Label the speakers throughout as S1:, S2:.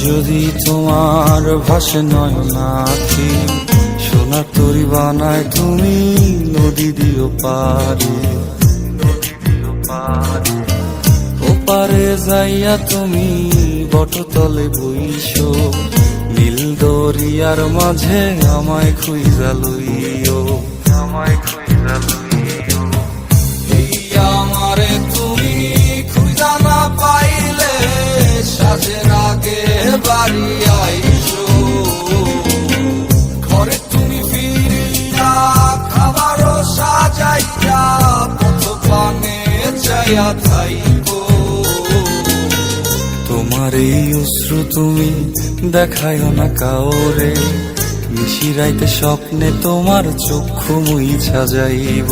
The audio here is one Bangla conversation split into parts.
S1: যদি তোমার ভাসে নয়নাখি, সোনার তরি বানায় তুমি নদী দিও পারি। ওপারে যাইয়া তুমি বটতলে বইসো, নীল দরিয়ার মাঝে আমায় খুঁজা লইও, আমায় খুঁজা লইও। এই আমারে তুমি খুঁজা না পাইলে সাজের আগে বাড়ি আইসো, ঘরে তুমি ফিরিয়া খাবারও সাজাইয়া পথ পানে যাইয়া থাইকো। তোমার এই অশ্রু তুমি দেখায়ও না কাউরে, নিশিরাইতে স্বপ্নে তোমার চক্ষু মুইছা যাইব।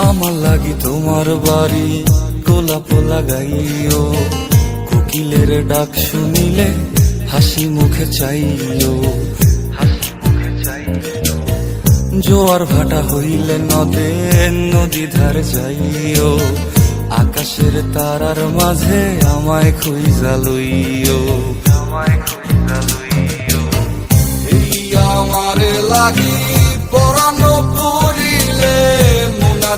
S1: আমার লাগি তোমার বাড়ি গোলাপ লাগাইও, কোকিলের ডাক শুনিলে হাসি মুখে চাইও। জোয়ার ভাটা হইলে নদে নদী ধার যাইও, আকাশের তারার মাঝে আমায় খুঁজা লইও, আমায় খুঁজা লইও। এই আমারে লাগি পরানো পড়িলে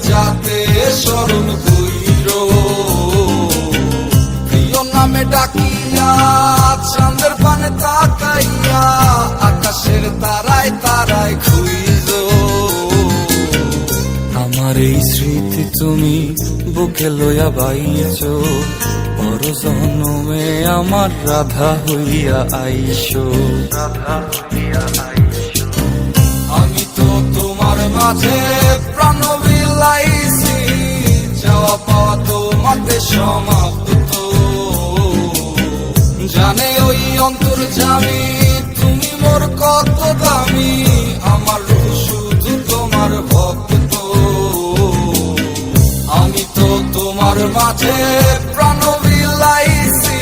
S1: যাতে স্মরণ কইর, প্রিয় নামে ডাকিয়া চাঁদের পানে তাকাইয়া আকাশের তারায় তারায় খুইজ। আমার এই স্মৃতি তুমি বুকে লইয়া বাইছ, বড় জন্মে আমার রাধা হইয়া আইসো, রাধা হইয়া আইসো। আমি তো তোমার মাঝে প্রাণ বিলাইছি, যাওয়া পাওয়া তোমাতে সমাপ্ত। জানে ওই অন্তর্যামী তুমি মোর কত দামি, আমার রূহ শুধু তোমার ভক্ত। আমি তো তোমার মাঝে প্রাণ বিলাইছি,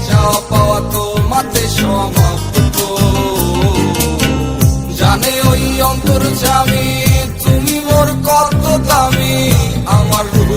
S1: যাওয়া পাওয়া তোমাতে সমাপ্ত। জানে ওই অন্তর্যামী তুমি মোর কত দামি, আমার রূহ